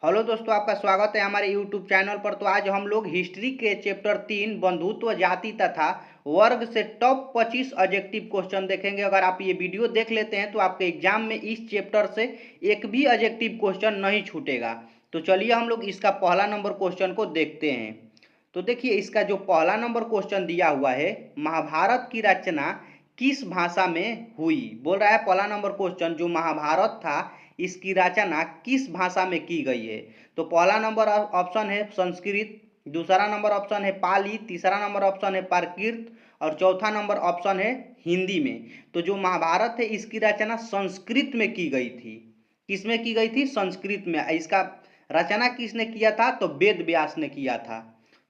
Hello दोस्तों, आपका स्वागत है हमारे यूट्यूब चैनल पर। तो आज हम लोग हिस्ट्री के चैप्टर 3 बंधुत्व जाति तथा वर्ग से टॉप 25 एडजेक्टिव क्वेश्चन देखेंगे। अगर आप ये वीडियो देख लेते हैं तो आपके एग्जाम में इस चैप्टर से एक भी एडजेक्टिव क्वेश्चन नहीं छूटेगा। तो चलिए हम लोग इसका पहला नंबर क्वेश्चन को देखते हैं। तो देखिए, इसका जो पहला नंबर क्वेश्चन दिया हुआ है, महाभारत की रचना किस भाषा में हुई। बोल रहा है पहला नंबर क्वेश्चन, जो महाभारत था इसकी रचना किस भाषा में की गई है। तो पहला नंबर ऑप्शन है संस्कृत, दूसरा नंबर ऑप्शन है पाली, तीसरा नंबर ऑप्शन है प्राकृत और चौथा नंबर ऑप्शन है हिंदी में। तो जो महाभारत है इसकी रचना संस्कृत में की गई थी। किस में की गई थी? संस्कृत में। इसका रचना किसने किया था? तो वेद व्यास ने किया था।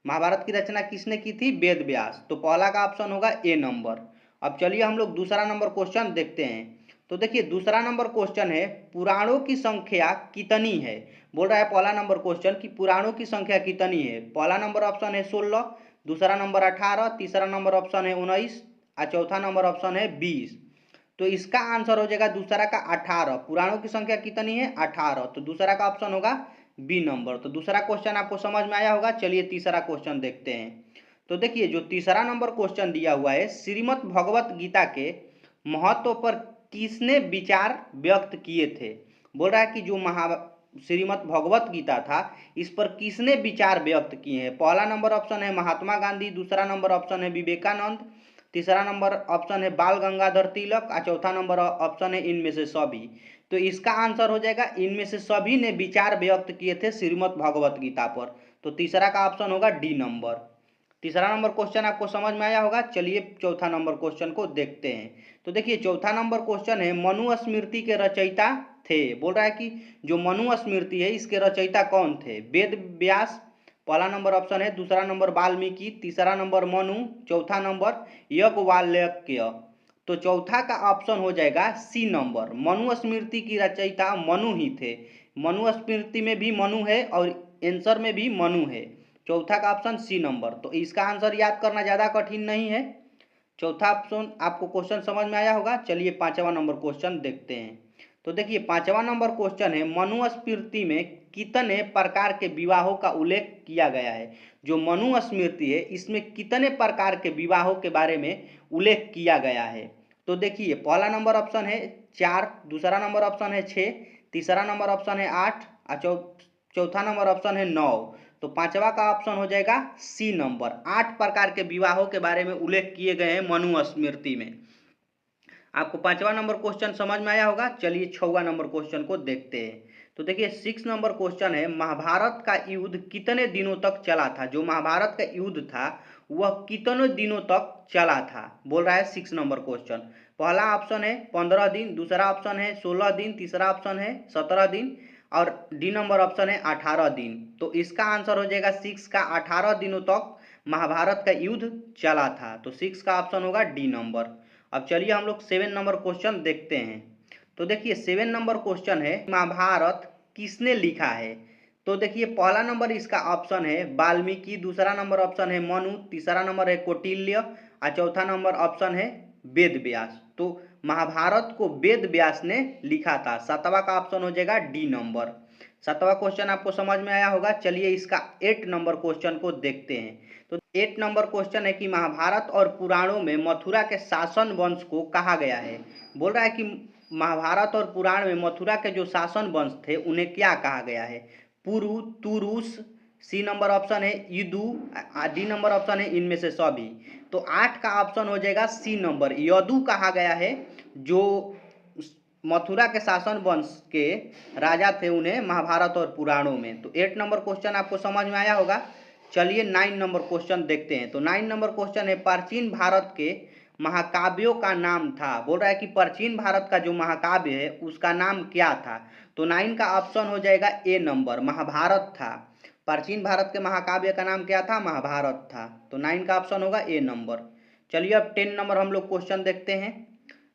महाभारत की रचना किसने की थी? वेद व्यास। तो पहला का ऑप्शन होगा ए नंबर। अब चलिए हम लोग दूसरा नंबर क्वेश्चन देखते हैं। तो देखिए, दूसरा नंबर क्वेश्चन है पुराणों की संख्या कितनी है। बोल रहा है पहला नंबर क्वेश्चन कि पुराणों की संख्या कितनी है। पहला नंबर ऑप्शन है 16, दूसरा नंबर 18, तीसरा नंबर ऑप्शन है 19 और चौथा नंबर ऑप्शन है 20। तो इसका आंसर हो जाएगा दूसरा का 18। पुराणों की संख्या कितनी है? 18। तो दूसरा का ऑप्शन होगा बी नंबर। तो दूसरा क्वेश्चन आपको समझ में आया होगा। चलिए तीसरा क्वेश्चन देखते हैं। तो देखिए, जो तीसरा नंबर क्वेश्चन दिया हुआ है, श्रीमद् भगवत गीता के महत्व पर किसने विचार व्यक्त किए थे। बोल रहा है कि जो श्रीमद् भगवत गीता था इस पर किसने विचार व्यक्त किए हैं। पहला नंबर ऑप्शन है महात्मा गांधी, दूसरा नंबर ऑप्शन है विवेकानंद, तीसरा नंबर ऑप्शन है बाल गंगाधर तिलक और चौथा नंबर ऑप्शन है इनमें से सभी। तो इसका आंसर हो जाएगा इनमें से सभी ने विचार व्यक्त किए थे श्रीमद् भगवत गीता पर। तो तीसरा का ऑप्शन होगा डी नंबर। तीसरा नंबर क्वेश्चन आपको समझ में आया होगा। चलिए चौथा नंबर क्वेश्चन को देखते हैं। तो देखिए, चौथा नंबर क्वेश्चन है मनुस्मृति के रचयिता थे। बोल रहा है कि जो मनुस्मृति है इसके रचयिता कौन थे। वेद व्यास पहला नंबर ऑप्शन है, दूसरा नंबर वाल्मीकि, तीसरा नंबर मनु, चौथा नंबर याज्ञवल्क्य। तो चौथा का ऑप्शन हो जाएगा सी नंबर। मनुस्मृति की रचयिता मनु ही थे। मनुस्मृति में भी मनु है और आंसर में भी मनु है। चौथा का ऑप्शन सी नंबर। तो इसका आंसर याद करना ज़्यादा कठिन नहीं है। चौथा ऑप्शन आपको क्वेश्चन समझ में आया होगा। चलिए पांचवा नंबर क्वेश्चन देखते हैं। तो देखिए, पांचवा नंबर क्वेश्चन है मनुस्मृति में कितने प्रकार के विवाहों का उल्लेख किया गया है। जो मनुस्मृति है इसमें कितने प्रकार के विवाहों के बारे में उल्लेख किया गया है। तो देखिए, पहला नंबर ऑप्शन है 4, दूसरा नंबर ऑप्शन है 6, तीसरा नंबर ऑप्शन है 8 और चौथा नंबर ऑप्शन है 9। तो पांचवा का ऑप्शन हो जाएगा सी नंबर। 8 प्रकार के विवाहों के बारे में उल्लेख किए गए हैं मनुस्मृति में। आपको पांचवा नंबर क्वेश्चन समझ में आया होगा। चलिए छठवां नंबर क्वेश्चन को देखते हैं। तो देखिए, 6 नंबर क्वेश्चन है महाभारत का युद्ध कितने दिनों तक चला था। जो महाभारत का युद्ध था वह कितने दिनों तक चला था। बोल रहा है 6 नंबर क्वेश्चन। पहला ऑप्शन है 15 दिन, दूसरा ऑप्शन है 16 दिन, तीसरा ऑप्शन है 17 दिन और डी नंबर ऑप्शन है 18 दिन। तो इसका आंसर हो जाएगा 6 का 18 दिनों तक महाभारत का युद्ध चला था। तो 6 का ऑप्शन होगा डी नंबर। अब चलिए हम लोग 7 नंबर क्वेश्चन देखते हैं। तो देखिए, 7 नंबर क्वेश्चन है महाभारत किसने लिखा है। तो देखिए, पहला नंबर इसका ऑप्शन है वाल्मीकि, दूसरा नंबर ऑप्शन है मनु, तीसरा नंबर है कौटिल्य और चौथा नंबर ऑप्शन है वेद व्यास। तो महाभारत को वेद व्यास ने लिखा था। सातवां का ऑप्शन हो जाएगा डी नंबर। सातवां क्वेश्चन आपको समझ में आया होगा। चलिए इसका 8 नंबर क्वेश्चन को देखते हैं। तो 8 नंबर क्वेश्चन है कि महाभारत और पुराणों में मथुरा के शासन वंश को कहा गया है। बोल रहा है कि महाभारत और पुराण में मथुरा के जो शासन वंश थे उन्हें क्या कहा गया है। पुरु, तुरुस, सी नंबर ऑप्शन है यदु, डी नंबर ऑप्शन है इनमें से सभी। तो 8 का ऑप्शन हो जाएगा सी नंबर, यदु कहा गया है। जो मथुरा के शासन वंश के राजा थे उन्हें महाभारत और पुराणों में। तो 8 नंबर क्वेश्चन आपको समझ में आया होगा। चलिए 9 नंबर क्वेश्चन देखते हैं। तो 9 नंबर क्वेश्चन है प्राचीन भारत के महाकाव्यों का नाम था। बोल रहा है कि प्राचीन भारत का जो महाकाव्य है उसका नाम क्या था। तो 9 का ऑप्शन हो जाएगा ए नंबर, महाभारत था। प्राचीन भारत के महाकाव्य का नाम क्या था? महाभारत था। तो 9 का ऑप्शन होगा ए नंबर। चलिए अब 10 नंबर हम लोग क्वेश्चन देखते हैं।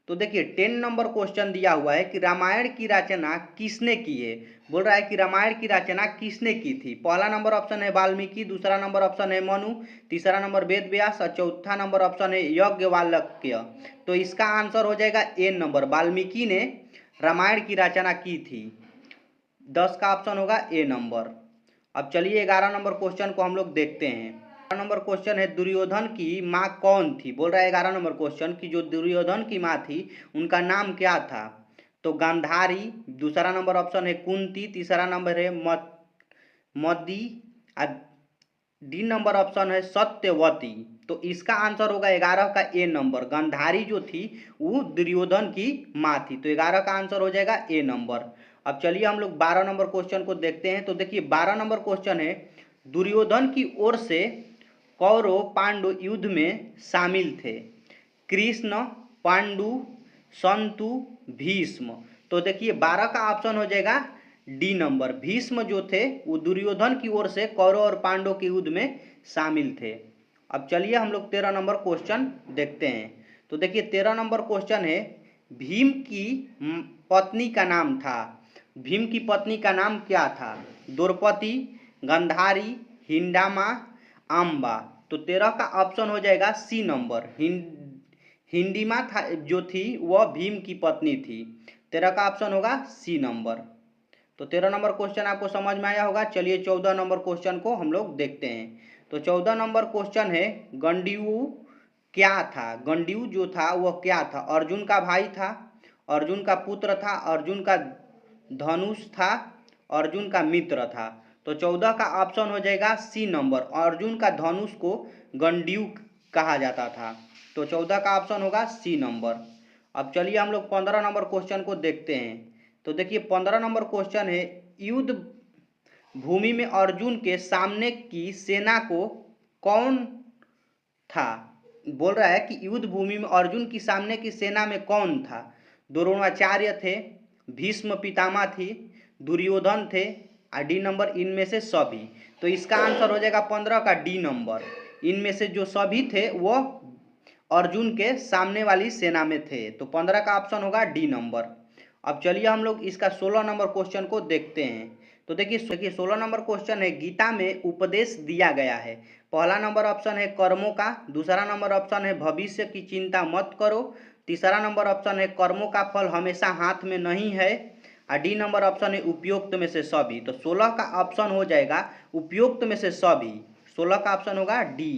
तो देखिए, 10 नंबर क्वेश्चन दिया हुआ है कि रामायण की रचना किसने की है। बोल रहा है कि रामायण की रचना किसने की थी। पहला नंबर ऑप्शन है वाल्मीकि, दूसरा नंबर ऑप्शन है मनु, तीसरा नंबर वेद व्यास और चौथा नंबर ऑप्शन है याज्ञवल्क्य। तो इसका आंसर हो जाएगा ए नंबर, वाल्मीकि ने रामायण की रचना की थी। 10 का ऑप्शन होगा ए नंबर। अब चलिए 11 नंबर क्वेश्चन को हम लोग देखते हैं। 11 नंबर क्वेश्चन है दुर्योधन की माँ कौन थी। बोल रहा है 11 नंबर क्वेश्चन की जो दुर्योधन की माँ थी उनका नाम क्या था। तो गांधारी, दूसरा नंबर ऑप्शन है कुंती, तीसरा नंबर है मदी, डी नंबर ऑप्शन है सत्यवती। तो इसका आंसर होगा 11 का ए नंबर। गांधारी जो थी वो दुर्योधन की माँ थी, तो 11 का आंसर हो जाएगा ए नंबर। अब चलिए हम लोग 12 नंबर क्वेश्चन को देखते हैं। तो देखिए 12 नंबर क्वेश्चन है दुर्योधन की ओर से कौरव पांडु युद्ध में शामिल थे। कृष्ण, पांडु, संतु, भीष्म। तो देखिए 12 का ऑप्शन हो जाएगा डी नंबर। भीष्म जो थे वो दुर्योधन की ओर से कौरव और पांडव के युद्ध में शामिल थे। अब चलिए हम लोग 13 नंबर क्वेश्चन देखते हैं। तो देखिए 13 नंबर क्वेश्चन है भीम की पत्नी का नाम था। भीम की पत्नी का नाम क्या था। द्रौपदी, गांधारी, हिंडामा, अम्बा। तो 13 का ऑप्शन हो जाएगा सी नंबर। हिंडिमा था जो थी वह भीम की पत्नी थी। 13 का ऑप्शन होगा सी नंबर। तो 13 नंबर क्वेश्चन आपको समझ में आया होगा। चलिए 14 नंबर क्वेश्चन को हम लोग देखते हैं। तो 14 नंबर क्वेश्चन है गंडीव क्या था। गंडीव जो था वह क्या था। अर्जुन का भाई था, अर्जुन का पुत्र था, अर्जुन का धनुष था, अर्जुन का मित्र था। तो 14 का ऑप्शन हो जाएगा सी नंबर। अर्जुन का धनुष को गंडीव कहा जाता था। तो 14 का ऑप्शन होगा सी नंबर। अब चलिए हम लोग 15 नंबर क्वेश्चन को देखते हैं। तो देखिए 15 नंबर क्वेश्चन है युद्ध भूमि में अर्जुन के सामने की सेना को कौन था। बोल रहा है कि युद्ध भूमि में अर्जुन की सामने की सेना में कौन था। द्रोणाचार्य थे, भीष्म पितामह थी, दुर्योधन थे, डी नंबर इनमें से सभी। तो इसका आंसर हो जाएगा 15 का डी नंबर। इनमें से जो सभी थे वो अर्जुन के सामने वाली सेना में थे। तो 15 का ऑप्शन होगा डी नंबर। अब चलिए हम लोग इसका 16 नंबर क्वेश्चन को देखते हैं। तो देखिए 16 नंबर क्वेश्चन है गीता में उपदेश दिया गया है। पहला नंबर ऑप्शन है कर्मों का, दूसरा नंबर ऑप्शन है भविष्य की चिंता मत करो, तीसरा नंबर ऑप्शन है कर्मों का फल हमेशा हाथ में नहीं है, और डी नंबर ऑप्शन है उपयुक्त में से सभी। तो 16 का ऑप्शन हो जाएगा उपयुक्त में से सभी। 16 का ऑप्शन होगा डी,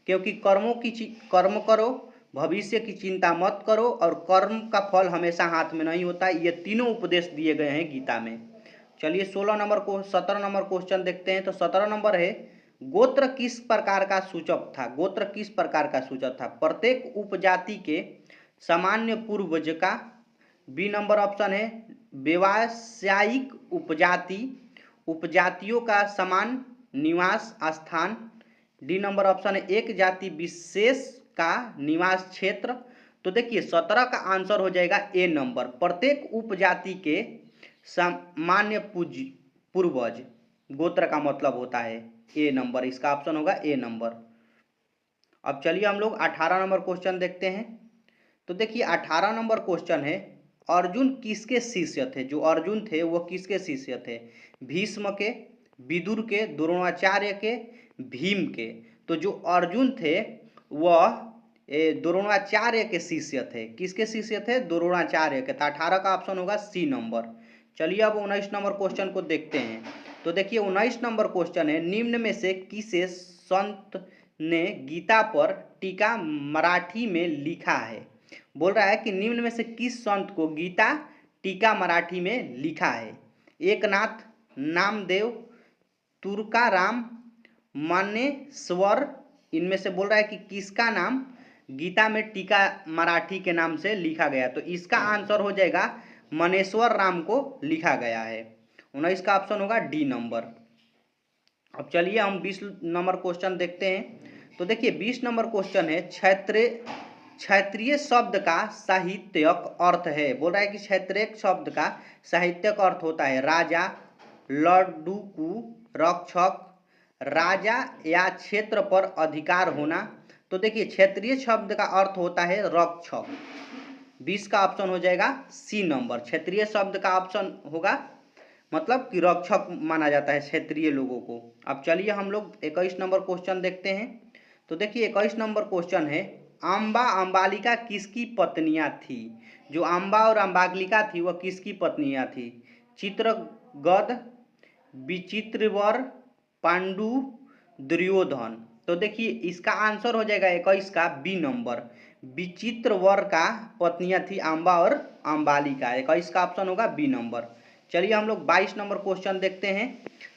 क्योंकि कर्म करो, भविष्य की चिंता मत करो और कर्म का फल हमेशा हाथ में नहीं होता। ये तीनों उपदेश दिए गए हैं गीता में। चलिए 16 नंबर को 17 नंबर क्वेश्चन देखते हैं। तो 17 नंबर है गोत्र किस प्रकार का सूचक था। गोत्र किस प्रकार का सूचक था। प्रत्येक उपजाति के सामान्य पूर्वज का। बी नंबर ऑप्शन है व्यावसायिक उपजाति, उपजातियों का समान निवास स्थान। डी नंबर ऑप्शन है एक जाति विशेष का निवास क्षेत्र। तो देखिए 17 का आंसर हो जाएगा ए नंबर। प्रत्येक उपजाति के सामान्य पूर्वज गोत्र का मतलब होता है ए नंबर। इसका ऑप्शन होगा ए नंबर। अब चलिए हम लोग 18 नंबर क्वेश्चन देखते हैं। तो देखिए 18 नंबर क्वेश्चन है अर्जुन किसके शिष्य थे। जो अर्जुन थे वो किसके शिष्य थे। भीष्म के, विदुर के, द्रोणाचार्य के, भीम के। तो जो अर्जुन थे वह द्रोणाचार्य के शिष्य थे। किसके शिष्य थे। द्रोणाचार्य के। तो 18 का ऑप्शन होगा सी नंबर। चलिए अब 19 नंबर क्वेश्चन को देखते हैं। तो देखिए 19 नंबर क्वेश्चन है निम्न में से किसे संत ने गीता पर टीका मराठी में लिखा है। बोल रहा है कि निम्न में से किस संत को गीता टीका मराठी में लिखा है। एकनाथ, नामदेव, तुकाराम, मानेश्वर। इनमें से बोल रहा है कि किसका नाम गीता में टीका मराठी के नाम से लिखा गया। तो इसका आंसर हो जाएगा मानेश्वर राम को लिखा गया है। 19 का ऑप्शन होगा डी नंबर। अब चलिए हम 20 नंबर क्वेश्चन देखते हैं। तो देखिए 20 नंबर क्वेश्चन है क्षेत्रीय शब्द का साहित्यिक अर्थ है। बोल रहा है कि क्षेत्रीय शब्द का साहित्यिक अर्थ होता है राजा, लड़ूकू, रक्षक, राजा या क्षेत्र पर अधिकार होना। तो देखिए क्षेत्रीय शब्द का अर्थ होता है रक्षक। 20 का ऑप्शन हो जाएगा सी नंबर। क्षेत्रीय शब्द का ऑप्शन होगा मतलब कि रक्षक माना जाता है क्षेत्रीय लोगों को। अब चलिए हम लोग 21 नंबर क्वेश्चन देखते हैं। तो देखिए 21 नंबर क्वेश्चन है अम्बा अम्बालिका किसकी पत्नियां थी। जो अम्बा और अम्बालिका थी वह किसकी पत्नियां थी। चित्रगुप्त गद, विचित्रवर, पांडु, दुर्योधन। तो देखिए इसका आंसर हो जाएगा 21 का बी नंबर। विचित्रवर का पत्नियां थी अंबा और अंबालिका। 21 का ऑप्शन होगा बी नंबर। चलिए हम लोग 22 नंबर क्वेश्चन देखते हैं।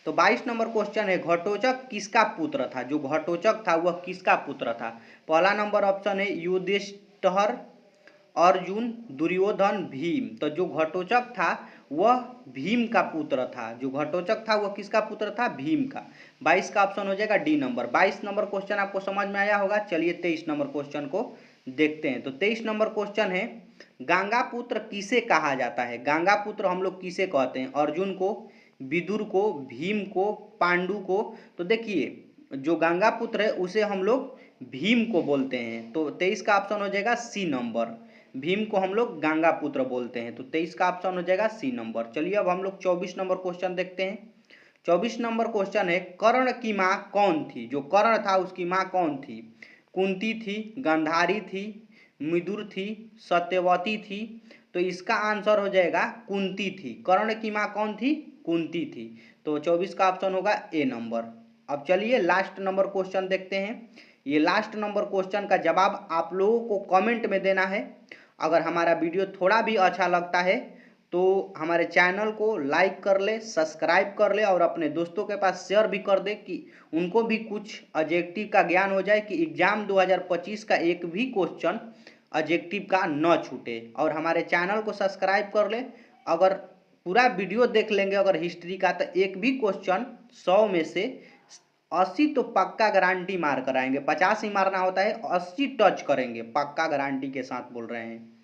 तो 22 नंबर क्वेश्चन है, घटोचक किसका पुत्र था? जो घटोचक था वह किसका पुत्र था? पहला नंबर ऑप्शन है युधिष्ठिर, अर्जुन, दुर्योधन, भीम। तो जो घटोचक था वह भीम का पुत्र था। जो घटोचक था वह किसका पुत्र था? भीम का। 22 का ऑप्शन हो जाएगा डी नंबर। 22 नंबर क्वेश्चन आपको समझ में आया होगा। चलिए 23 नंबर क्वेश्चन को देखते हैं। तो 23 नंबर क्वेश्चन है, गंगा पुत्र किसे कहा जाता है? गंगा पुत्र हम लोग किसे कहते हैं? अर्जुन को, विदुर को, भीम को, पांडु को। तो देखिए जो गंगा पुत्र है उसे हम लोग भीम को बोलते हैं। तो 23 का ऑप्शन हो जाएगा सी नंबर। भीम को हम लोग गंगा पुत्र बोलते हैं। तो 23 का ऑप्शन हो जाएगा सी नंबर। चलिए अब हम लोग 24 नंबर क्वेश्चन देखते हैं। 24 नंबर क्वेश्चन है, कर्ण की माँ कौन थी? जो कर्ण था उसकी माँ कौन थी? कुंती थी, गांधारी थी, मिदुर थी, सत्यवती थी। तो इसका आंसर हो जाएगा कुंती थी। कर्ण की माँ कौन थी? कुंती थी। तो 24 का ऑप्शन होगा ए नंबर। अब चलिए लास्ट नंबर क्वेश्चन देखते हैं। ये लास्ट नंबर क्वेश्चन का जवाब आप लोगों को कमेंट में देना है। अगर हमारा वीडियो थोड़ा भी अच्छा लगता है तो हमारे चैनल को लाइक कर ले, सब्सक्राइब कर ले और अपने दोस्तों के पास शेयर भी कर दे कि उनको भी कुछ ऑब्जेक्टिव का ज्ञान हो जाए, कि एग्जाम 2025 का एक भी क्वेश्चन ऑब्जेक्टिव का न छूटे। और हमारे चैनल को सब्सक्राइब कर ले। अगर पूरा वीडियो देख लेंगे अगर हिस्ट्री का, तो एक भी क्वेश्चन 100 में से 80 तो पक्का गारंटी मार कर आएंगे। 50 ही मारना होता है, 80 टच करेंगे, पक्का गारंटी के साथ बोल रहे हैं।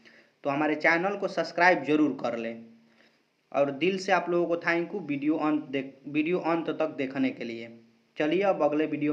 तो हमारे चैनल को सब्सक्राइब जरूर कर लें। और दिल से आप लोगों को थैंक यू वीडियो अंत तक देखने के लिए। चलिए अब अगले वीडियो